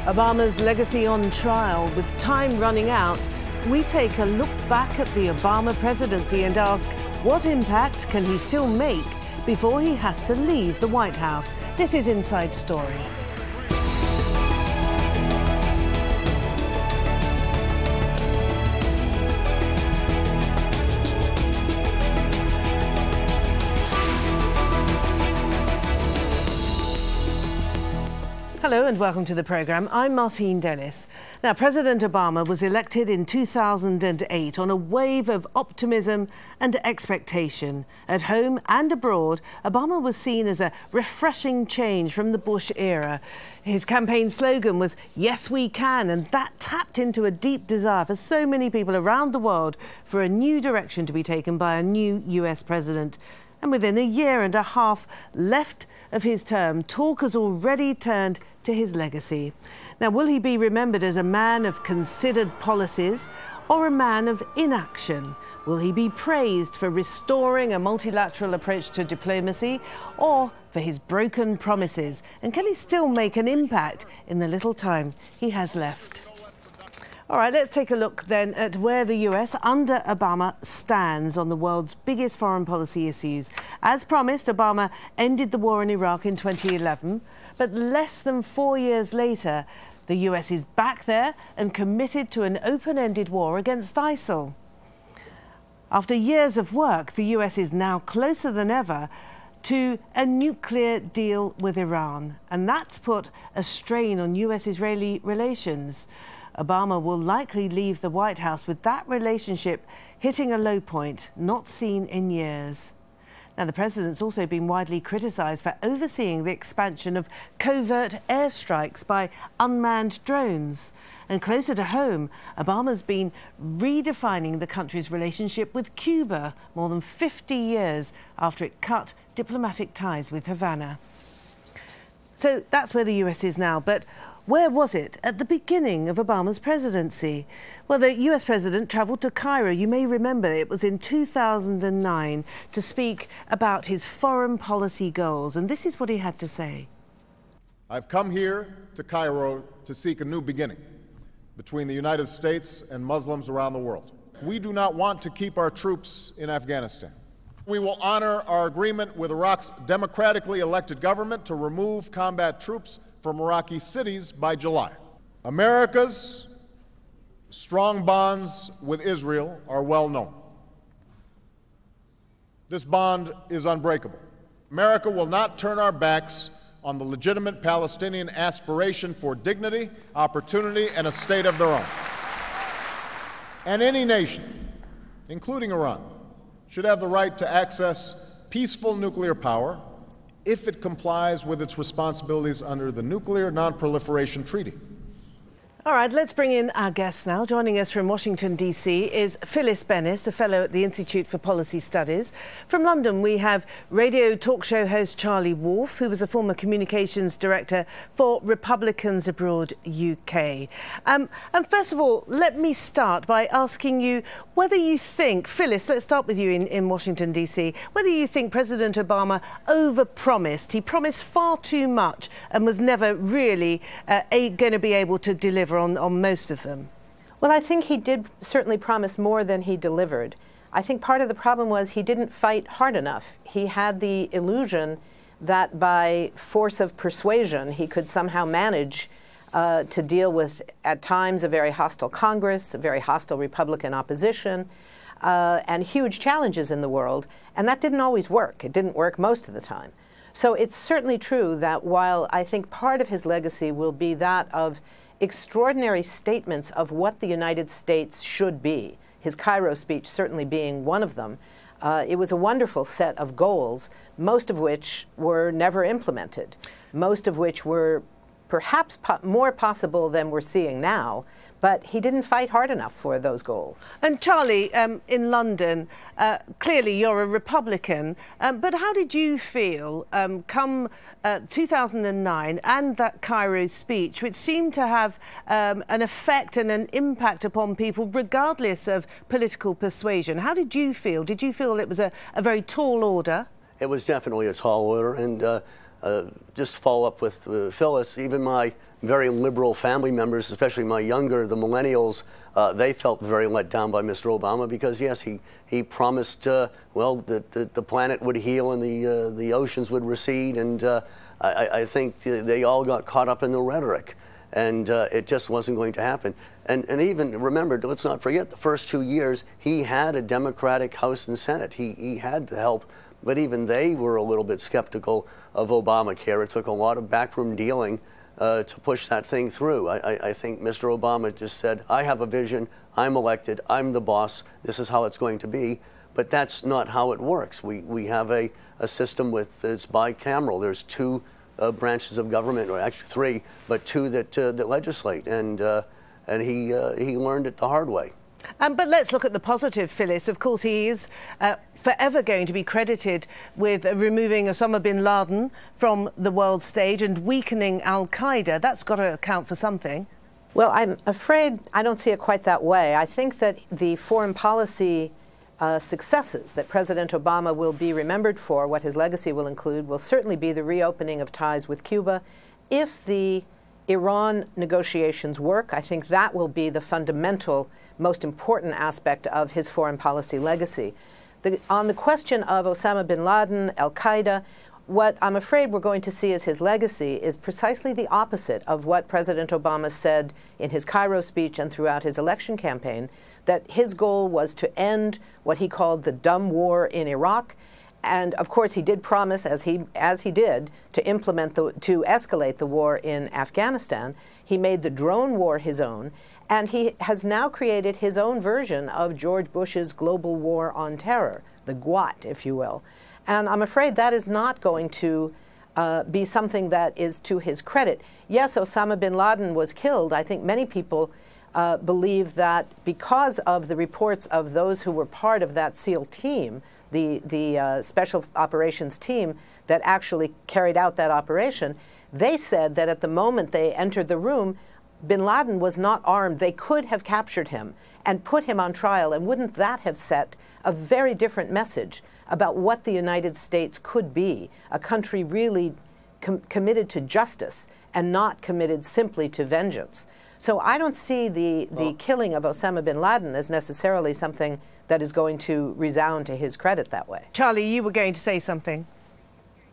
Obama's legacy on trial. With time running out, we take a look back at the Obama presidency and ask, what impact can he still make before he has to leave the White House? This is Inside Story. Hello and welcome to the programme. I'm Martine Dennis. Now, President Obama was elected in 2008 on a wave of optimism and expectation. At home and abroad, Obama was seen as a refreshing change from the Bush era. His campaign slogan was, "Yes, we can," and that tapped into a deep desire for so many people around the world for a new direction to be taken by a new US president. And within a year and a half left of his term, talk has already turned to his legacy. Now, will he be remembered as a man of considered policies or a man of inaction? Will he be praised for restoring a multilateral approach to diplomacy or for his broken promises? And can he still make an impact in the little time he has left? All right, let's take a look then at where the US under Obama stands on the world's biggest foreign policy issues. As promised, Obama ended the war in Iraq in 2011, but less than 4 years later, the US is back there and committed to an open-ended war against ISIL. After years of work, the US is now closer than ever to a nuclear deal with Iran, and that's put a strain on US-Israeli relations. Obama will likely leave the White House with that relationship hitting a low point not seen in years. Now, the president's also been widely criticised for overseeing the expansion of covert airstrikes by unmanned drones. And closer to home, Obama's been redefining the country's relationship with Cuba more than 50 years after it cut diplomatic ties with Havana. So that's where the US is now, but where was it at the beginning of Obama's presidency? Well, the US president travelled to Cairo. You may remember it was in 2009 to speak about his foreign policy goals. And this is what he had to say. I've come here to Cairo to seek a new beginning between the United States and Muslims around the world. We do not want to keep our troops in Afghanistan. We will honor our agreement with Iraq's democratically elected government to remove combat troops from Iraqi cities by July. America's strong bonds with Israel are well known. This bond is unbreakable. America will not turn our backs on the legitimate Palestinian aspiration for dignity, opportunity, and a state of their own. And any nation, including Iran, should have the right to access peaceful nuclear power if it complies with its responsibilities under the Nuclear Non-Proliferation Treaty. All right, let's bring in our guest now. Joining us from Washington, D.C. is Phyllis Bennis, a fellow at the Institute for Policy Studies. From London, we have radio talk show host Charlie Wolf, who was a former communications director for Republicans Abroad UK. And first of all, let me start by asking you whether you think, Phyllis, let's start with you in Washington, D.C., whether you think President Obama overpromised. He promised far too much and was never really going to be able to deliver on most of them. Well, I think he did certainly promise more than he delivered. I think part of the problem was he didn't fight hard enough. He had the illusion that by force of persuasion he could somehow manage to deal with, at times, a very hostile Congress, a very hostile Republican opposition, and huge challenges in the world. And that didn't always work. It didn't work most of the time. So it's certainly true that while I think part of his legacy will be that of extraordinary statements of what the United States should be, his Cairo speech certainly being one of them. It was a wonderful set of goals, most of which were never implemented, most of which were perhaps more possible than we're seeing now, but he didn't fight hard enough for those goals. And Charlie, in London, clearly you're a Republican, but how did you feel come 2009 and that Cairo speech, which seemed to have an effect and an impact upon people regardless of political persuasion? How did you feel? Did you feel it was a very tall order? It was definitely a tall order, and just to follow up with Phyllis, even my very liberal family members, especially my younger, the millennials, they felt very let down by Mr. Obama because, yes, he promised, well, that the planet would heal and the oceans would recede, and I think they all got caught up in the rhetoric, and it just wasn't going to happen. And even, remember, let's not forget, the first 2 years, he had a Democratic House and Senate. He had the help, but even they were a little bit skeptical of Obamacare. It took a lot of backroom dealing to push that thing through. I think Mr. Obama just said, I have a vision, I'm elected, I'm the boss, this is how it's going to be. But that's not how it works. We have a system with, it's bicameral. There's two branches of government, or actually three, but two that legislate. And he learned it the hard way. But let's look at the positive, Phyllis. Of course, he is forever going to be credited with removing Osama bin Laden from the world stage and weakening al-Qaeda. That's got to account for something. Well, I'm afraid I don't see it quite that way. I think that the foreign policy successes that President Obama will be remembered for, what his legacy will include, will certainly be the reopening of ties with Cuba. If the Iran negotiations work, I think that will be the fundamental, most important aspect of his foreign policy legacy. On the question of Osama bin Laden, al-Qaeda, what I'm afraid we're going to see as his legacy is precisely the opposite of what President Obama said in his Cairo speech and throughout his election campaign, that his goal was to end what he called the dumb war in Iraq. And of course, he did promise, as he did, to escalate the war in Afghanistan. He made the drone war his own, and he has now created his own version of George Bush's global war on terror, the GWAT, if you will. And I'm afraid that is not going to be something that is to his credit. Yes, Osama bin Laden was killed. I think many people believe that because of the reports of those who were part of that SEAL team, the special operations team that actually carried out that operation, they said that at the moment they entered the room, bin Laden was not armed. They could have captured him and put him on trial, and wouldn't that have set a very different message about what the United States could be, a country really committed to justice and not committed simply to vengeance. So I don't see the killing of Osama bin Laden as necessarily something that is going to resound to his credit that way. Charlie, you were going to say something.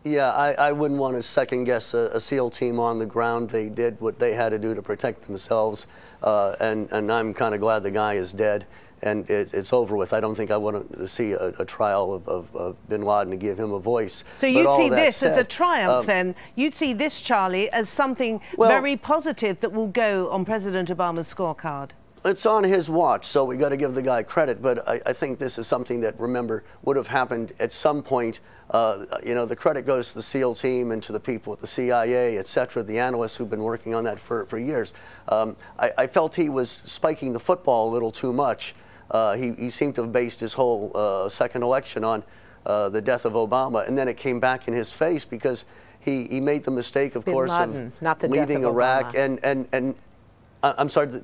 Yeah, I wouldn't want to second-guess a SEAL team on the ground. They did what they had to do to protect themselves, and I'm kind of glad the guy is dead and it's over with. I don't think I want to see a trial of bin Laden to give him a voice. So you'd see this as a triumph then? You'd see this, Charlie, as something very positive that will go on President Obama's scorecard? It's on his watch, so we got to give the guy credit, but I think this is something that, remember, would have happened at some point. You know, the credit goes to the SEAL team and to the people at the CIA, et cetera, the analysts who've been working on that for years. I felt he was spiking the football a little too much. He seemed to have based his whole second election on the death of Obama, and then it came back in his face because he made the mistake, of course, of leaving Iraq and I'm sorry.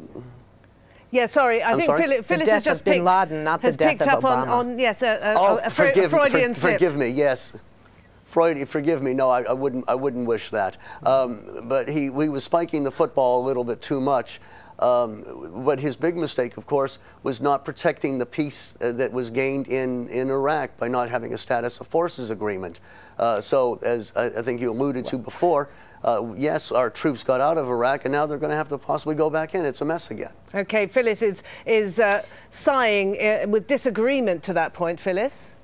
Yeah, sorry. I think Phyllis has just bin Laden, not the death of Obama. on yes, a Freudian slip. Forgive me. Yes, forgive me. No, I wouldn't wish that. But he was spiking the football a little bit too much. But his big mistake, of course, was not protecting the peace that was gained in Iraq by not having a status of forces agreement. So, as I think you alluded to before, yes, our troops got out of Iraq, and now they're going to have to possibly go back in. It's a mess again. Okay, Phyllis is sighing with disagreement to that point. Phyllis?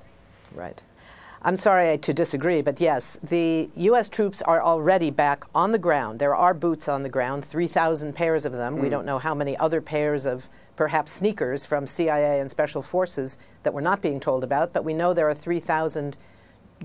Right. I'm sorry to disagree, but yes, the U.S. troops are already back on the ground. There are boots on the ground, 3,000 pairs of them. We don't know how many other pairs of perhaps sneakers from CIA and special forces that we're not being told about, but we know there are 3,000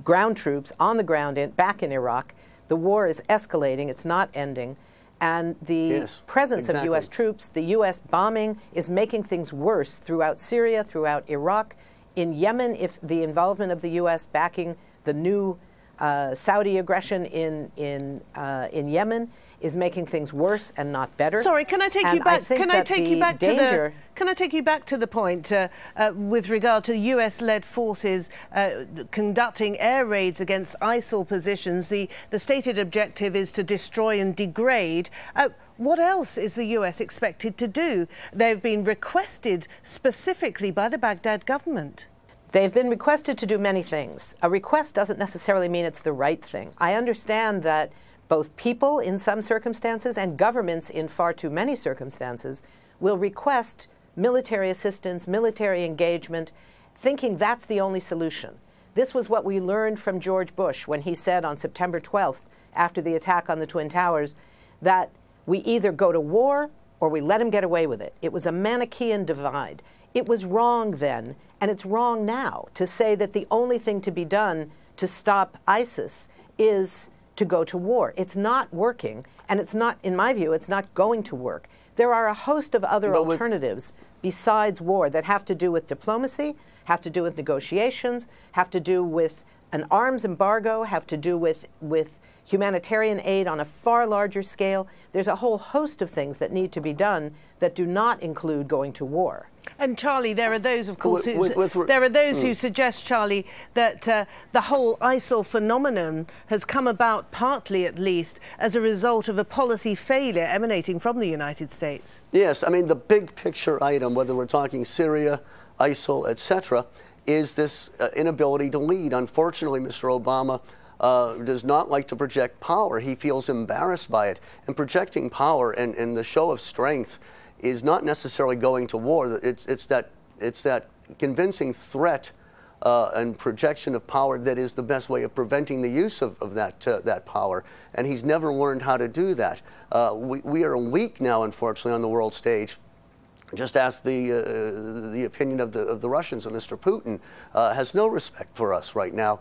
ground troops on the ground back in Iraq. The war is escalating. It's not ending. And the presence of U.S. troops, the U.S. bombing is making things worse throughout Syria, throughout Iraq. In Yemen, if the involvement of the U.S. backing the new Saudi aggression in Yemen is making things worse and not better. Sorry, can I take you back? Can I take you back to the point with regard to US-led forces conducting air raids against ISIL positions? The stated objective is to destroy and degrade. What else is the US expected to do? They've been requested specifically by the Baghdad government. They've been requested to do many things. A request doesn't necessarily mean it's the right thing. I understand that both people in some circumstances and governments in far too many circumstances will request military assistance, military engagement, thinking that's the only solution. This was what we learned from George Bush when he said on September 12th, after the attack on the Twin Towers, that we either go to war or we let him get away with it. It was a Manichaean divide. It was wrong then, and it's wrong now, to say that the only thing to be done to stop ISIS is to go to war. It's not working, and it's not, in my view, it's not going to work. There are a host of other alternatives besides war that have to do with diplomacy, have to do with negotiations, have to do with an arms embargo, have to do with humanitarian aid on a far larger scale. There's a whole host of things that need to be done that do not include going to war. And Charlie, there are those, of course, who suggest, Charlie, that the whole ISIL phenomenon has come about, partly at least, as a result of a policy failure emanating from the United States. Yes, I mean, the big picture item, whether we're talking Syria, ISIL, etc., is this inability to lead. Unfortunately, Mr. Obama does not like to project power. He feels embarrassed by it. And projecting power and the show of strength is not necessarily going to war. It's that convincing threat and projection of power that is the best way of preventing the use of that power. And he's never learned how to do that. We are weak now, unfortunately, on the world stage. Just ask the opinion of the Russians, and Mr. Putin has no respect for us right now.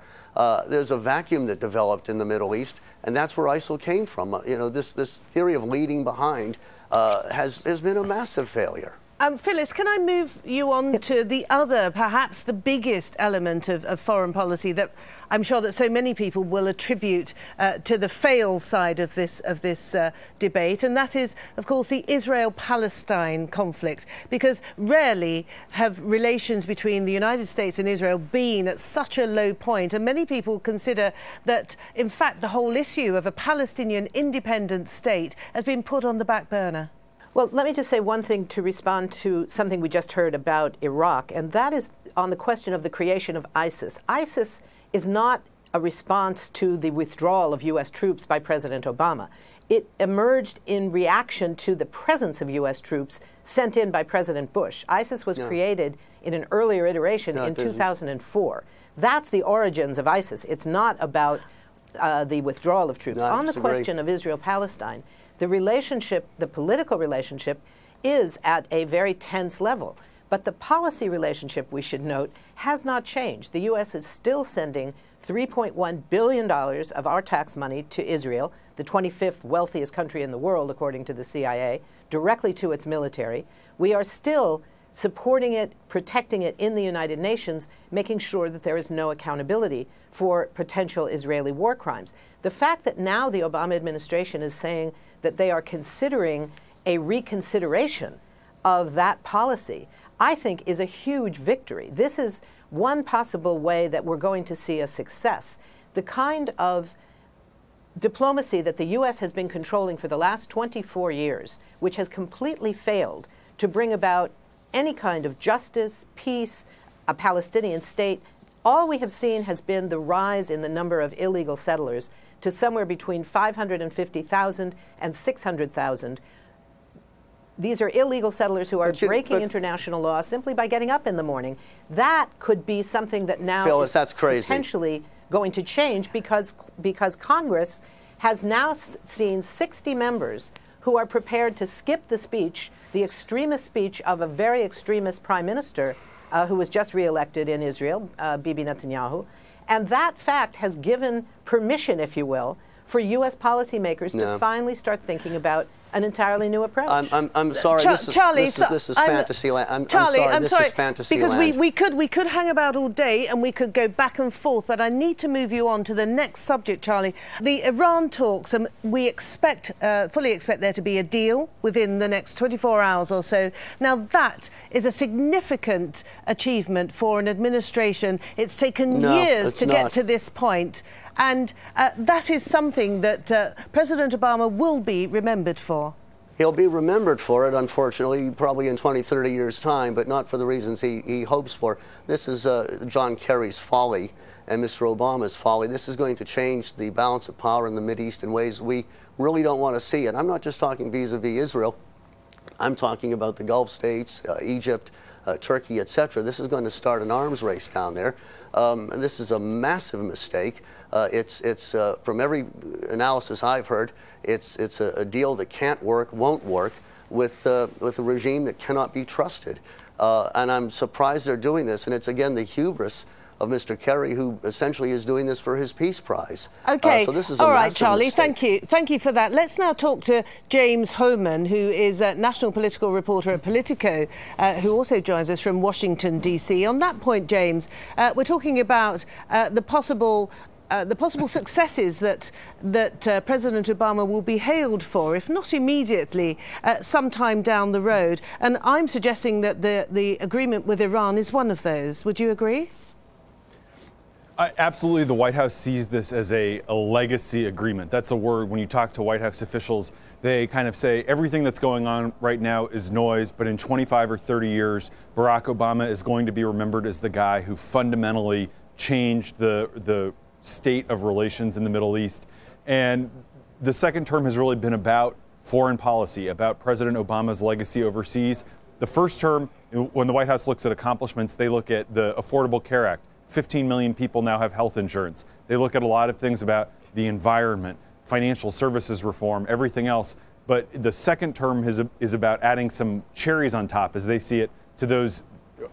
There's a vacuum that developed in the Middle East, and that's where ISIL came from. You know, this theory of leading behind has been a massive failure. Phyllis, can I move you on to the other, perhaps the biggest element of foreign policy that I'm sure that so many people will attribute to the fail side of this debate, and that is, of course, the Israel-Palestine conflict, because rarely have relations between the United States and Israel been at such a low point, and many people consider that, in fact, the whole issue of a Palestinian independent state has been put on the back burner. Well, let me just say one thing to respond to something we just heard about Iraq, and that is on the question of the creation of ISIS. ISIS is not a response to the withdrawal of U.S. troops by President Obama. It emerged in reaction to the presence of U.S. troops sent in by President Bush. ISIS was created in an earlier iteration in 2004. That's the origins of ISIS. It's not about the withdrawal of troops. On the question of Israel-Palestine, the relationship, the political relationship, is at a very tense level. But the policy relationship, we should note, has not changed. The U.S. is still sending $3.1 billion of our tax money to Israel, the 25th wealthiest country in the world, according to the CIA, directly to its military. We are still supporting it, protecting it in the United Nations, making sure that there is no accountability for potential Israeli war crimes. The fact that now the Obama administration is saying that they are considering a reconsideration of that policy, I think is a huge victory. This is one possible way that we're going to see a success. The kind of diplomacy that the U.S. has been controlling for the last 24 years, which has completely failed to bring about any kind of justice, peace, a Palestinian state, all we have seen has been the rise in the number of illegal settlers to somewhere between 550,000 and 600,000. These are illegal settlers who are breaking international law simply by getting up in the morning. That could be something that now Phyllis, that's crazy. Potentially going to change because Congress has now seen 60 members who are prepared to skip the speech, the extremist speech of a very extremist prime minister who was just reelected in Israel, Bibi Netanyahu. And that fact has given permission, if you will, for U.S. policymakers to finally start thinking about an entirely new approach. I'm sorry. Charlie, this is fantasy land. Charlie, I'm sorry. This is fantasy because land. we could hang about all day and we could go back and forth, but I need to move you on to the next subject, Charlie. The Iran talks, and we fully expect there to be a deal within the next 24 hours or so. Now that is a significant achievement for an administration. It's taken years to get to this point. And that is something that President Obama will be remembered for. He'll be remembered for it, unfortunately, probably in 20, 30 years' time, but not for the reasons he hopes for. This is John Kerry's folly and Mr. Obama's folly. This is going to change the balance of power in the Mideast in ways we really don't want to see. And I'm not just talking vis-a-vis Israel. I'm talking about the Gulf states, Egypt, Turkey, etc. This is going to start an arms race down there. And this is a massive mistake. It's from every analysis I've heard, it's a deal that can't work, won't work with a regime that cannot be trusted. And I'm surprised they're doing this. And it's, again, the hubris of Mr. Kerry, who essentially is doing this for his Peace Prize. Okay. So this is a all right, massive Charlie, mistake. Thank you for that. Let's now talk to James Hohmann, who is a national political reporter at Politico, who also joins us from Washington, D.C. On that point, James, we're talking about the possible successes that President Obama will be hailed for, if not immediately, sometime down the road. And I'm suggesting that the agreement with Iran is one of those. Would you agree? Absolutely. The White House sees this as a legacy agreement. That's a word. When you talk to White House officials, they kind of say everything that's going on right now is noise, but in 25 or 30 years, Barack Obama is going to be remembered as the guy who fundamentally changed the state of relations in the Middle East. And the second term has really been about foreign policy, about President Obama's legacy overseas. The first term, when the White House looks at accomplishments, they look at the Affordable Care Act. 15 million people now have health insurance. They look at a lot of things about the environment, financial services reform, everything else. But the second term is about adding some cherries on top, as they see it, to those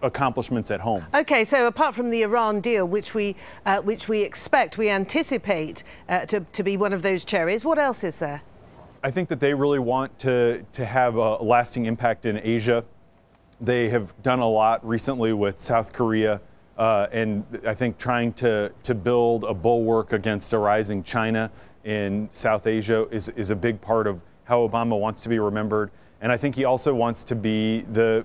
accomplishments at home. Okay, so apart from the Iran deal, which we anticipate to be one of those cherries, what else is there? I think that they really want to have a lasting impact in Asia. They have done a lot recently with South Korea, and I think trying to build a bulwark against a rising China in South Asia is a big part of how Obama wants to be remembered. And I think he also wants to be the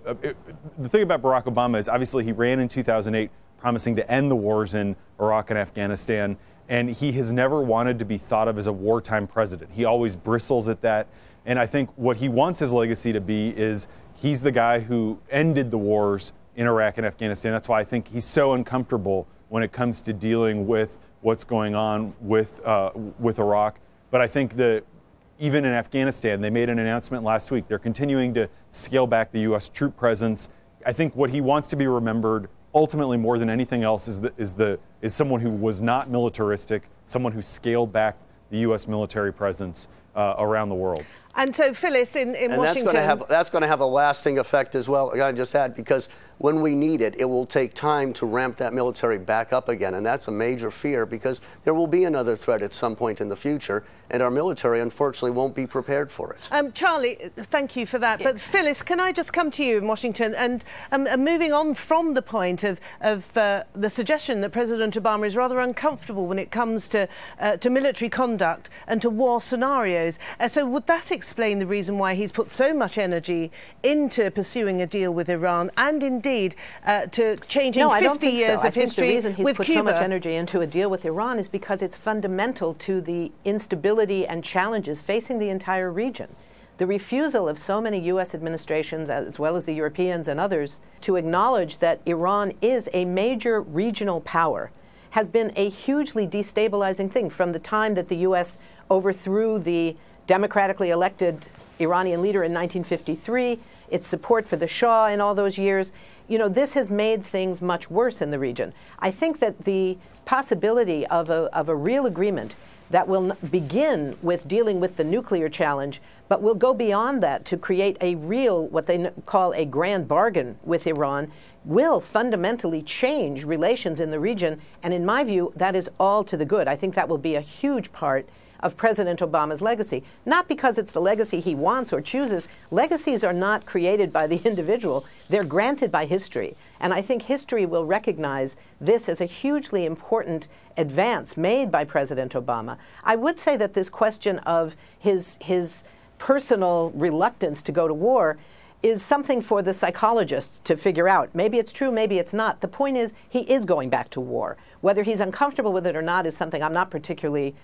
thing about Barack Obama is obviously he ran in 2008 promising to end the wars in Iraq and Afghanistan, and he has never wanted to be thought of as a wartime president. He always bristles at that. And I think what he wants his legacy to be is he's the guy who ended the wars in Iraq and Afghanistan. That's why I think he's so uncomfortable when it comes to dealing with what's going on with Iraq. But I think that even in Afghanistan, they made an announcement last week. They're continuing to scale back the U.S. troop presence. I think what he wants to be remembered ultimately more than anything else is someone who was not militaristic, someone who scaled back the U.S. military presence around the world. And so, Phyllis, in Washington... that's going to have a lasting effect as well, I just add, because when we need it, it will take time to ramp that military back up again. And that's a major fear because there will be another threat at some point in the future, and our military, unfortunately, won't be prepared for it. Charlie, thank you for that. But Phyllis, can I just come to you in Washington and moving on from the point of the suggestion that President Obama is rather uncomfortable when it comes to military conduct and to war scenarios. So would that explain the reason why he's put so much energy into pursuing a deal with Iran and indeed to changing 50 years of history with Cuba? I think the reason he's put so much energy into a deal with Iran is because it's fundamental to the instability and challenges facing the entire region. The refusal of so many U.S. administrations, as well as the Europeans and others, to acknowledge that Iran is a major regional power has been a hugely destabilizing thing from the time that the U.S. overthrew the democratically elected Iranian leader in 1953, its support for the Shah in all those years. You know, this has made things much worse in the region. I think that the possibility of a real agreement that will begin with dealing with the nuclear challenge, but will go beyond that to create a real, what they call a grand bargain with Iran, will fundamentally change relations in the region. And in my view, that is all to the good. I think that will be a huge part of President Obama's legacy. Not because it's the legacy he wants or chooses. Legacies are not created by the individual. They're granted by history. And I think history will recognize this as a hugely important advance made by President Obama. I would say that this question of his personal reluctance to go to war is something for the psychologists to figure out. Maybe it's true, maybe it's not. The point is, he is going back to war. Whether he's uncomfortable with it or not is something I'm not particularly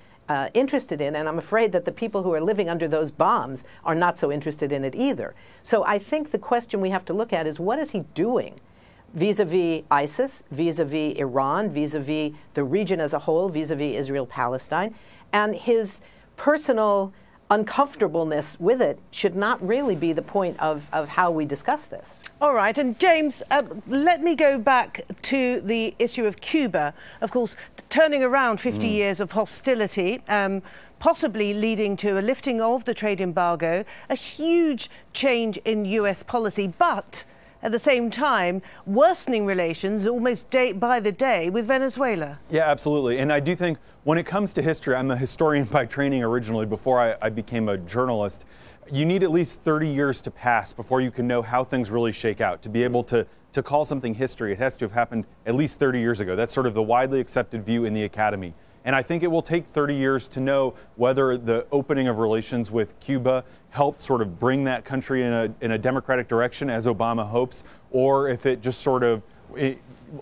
interested in, and I'm afraid that the people who are living under those bombs are not so interested in it either. So I think the question we have to look at is, what is he doing vis-a-vis ISIS, vis-a-vis Iran, vis-a-vis the region as a whole, vis-a-vis Israel-Palestine, and his personal uncomfortableness with it should not really be the point of how we discuss this. All right, and James, let me go back to the issue of Cuba. Of course, turning around 50 years of hostility, possibly leading to a lifting of the trade embargo, a huge change in US policy, but at the same time, worsening relations almost day by the day with Venezuela. Yeah, absolutely. And I do think when it comes to history, I'm a historian by training originally before I became a journalist. You need at least 30 years to pass before you can know how things really shake out. To be able to call something history, it has to have happened at least 30 years ago. That's sort of the widely accepted view in the academy. And I think it will take 30 years to know whether the opening of relations with Cuba helped sort of bring that country in a democratic direction, as Obama hopes, or if it just sort of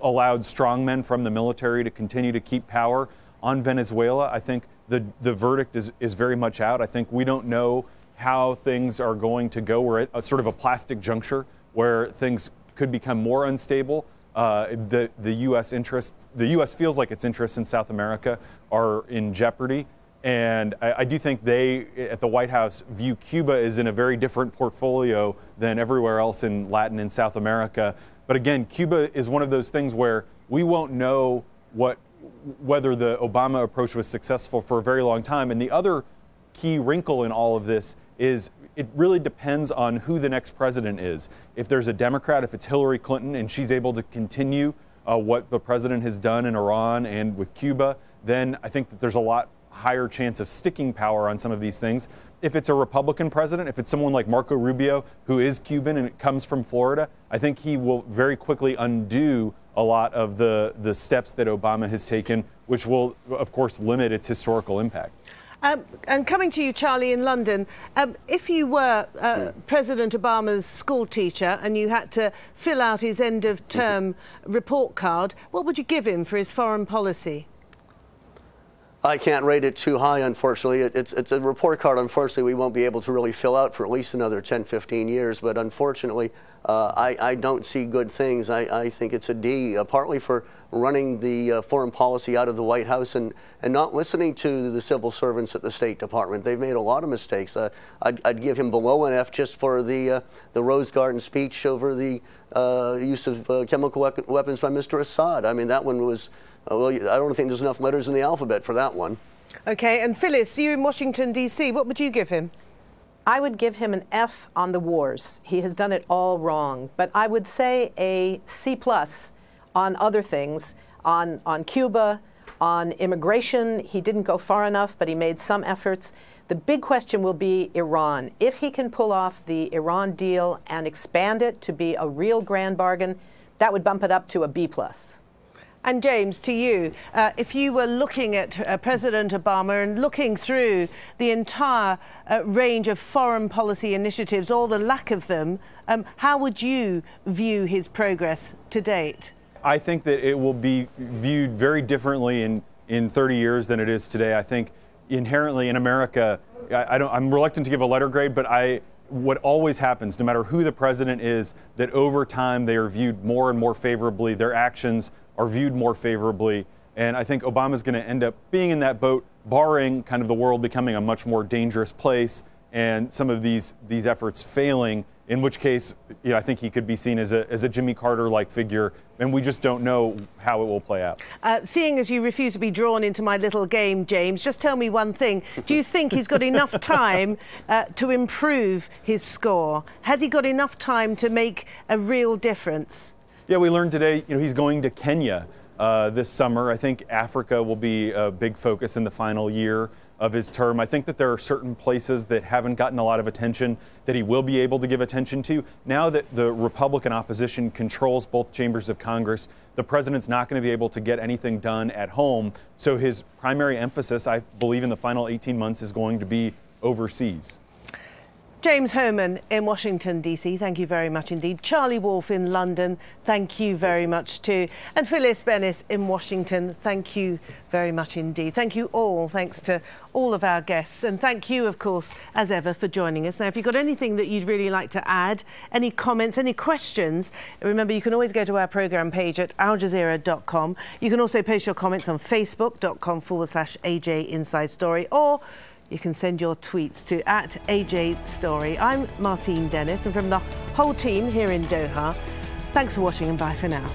allowed strongmen from the military to continue to keep power. On Venezuela, I think the verdict is very much out. I think we don't know how things are going to go. We're at a sort of a plastic juncture where things could become more unstable. The U.S. feels like its interests in South America are in jeopardy. And I do think they, at the White House, view Cuba as in a very different portfolio than everywhere else in Latin and South America. But again, Cuba is one of those things where we won't know whether the Obama approach was successful for a very long time. And the other key wrinkle in all of this is it really depends on who the next president is. If there's a Democrat, if it's Hillary Clinton, and she's able to continue what the president has done in Iran and with Cuba, then I think that there's a lot higher chance of sticking power on some of these things. If it's a Republican president, if it's someone like Marco Rubio, who is Cuban and comes from Florida, I think he will very quickly undo a lot of the steps that Obama has taken, which will, of course, limit its historical impact. And coming to you, Charlie, in London, if you were President Obama's school teacher and you had to fill out his end-of-term report card, what would you give him for his foreign policy? I can't rate it too high, unfortunately. It's a report card, unfortunately, we won't be able to really fill out for at least another 10, 15 years. But unfortunately, I don't see good things. I think it's a D, partly for running the foreign policy out of the White House and not listening to the civil servants at the State Department. They've made a lot of mistakes. I'd give him below an F just for the Rose Garden speech over the use of chemical weapons by Mr. Assad. I mean, that one was... well, I don't think there's enough letters in the alphabet for that one. Okay, and Phyllis, you in Washington, D.C., what would you give him? I would give him an F on the wars. He has done it all wrong. But I would say a C+ on other things, on Cuba, on immigration. He didn't go far enough, but he made some efforts. The big question will be Iran. If he can pull off the Iran deal and expand it to be a real grand bargain, that would bump it up to a B+. And James, to you, if you were looking at President Obama and looking through the entire range of foreign policy initiatives, or the lack of them, how would you view his progress to date? I think that it will be viewed very differently in 30 years than it is today. I think inherently in America, I'm reluctant to give a letter grade, but what always happens, no matter who the president is, that over time they are viewed more and more favorably. Their actions are viewed more favorably. And I think Obama's going to end up being in that boat, barring kind of the world becoming a much more dangerous place and some of these efforts failing, in which case, I think he could be seen as a Jimmy Carter-like figure, and we just don't know how it will play out. Seeing as you refuse to be drawn into my little game, James, just tell me one thing. Do you think he's got enough time to improve his score? Has he got enough time to make a real difference? Yeah, we learned today, he's going to Kenya this summer. I think Africa will be a big focus in the final year. of his term. I think that there are certain places that haven't gotten a lot of attention that he will be able to give attention to. Now that the Republican opposition controls both chambers of Congress, the president's not going to be able to get anything done at home. So his primary emphasis, I believe, in the final 18 months is going to be overseas. James Hohmann in Washington, D.C., thank you very much indeed. Charlie Wolf in London, thank you very much too. And Phyllis Bennis in Washington, thank you very much indeed. Thank you all, thanks to all of our guests. And thank you, of course, as ever, for joining us. Now, if you've got anything that you'd really like to add, any comments, any questions, remember, you can always go to our programme page at aljazeera.com. You can also post your comments on facebook.com/AJ Inside Story, or you can send your tweets to @AJStory. I'm Martine Dennis, and from the whole team here in Doha, thanks for watching and bye for now.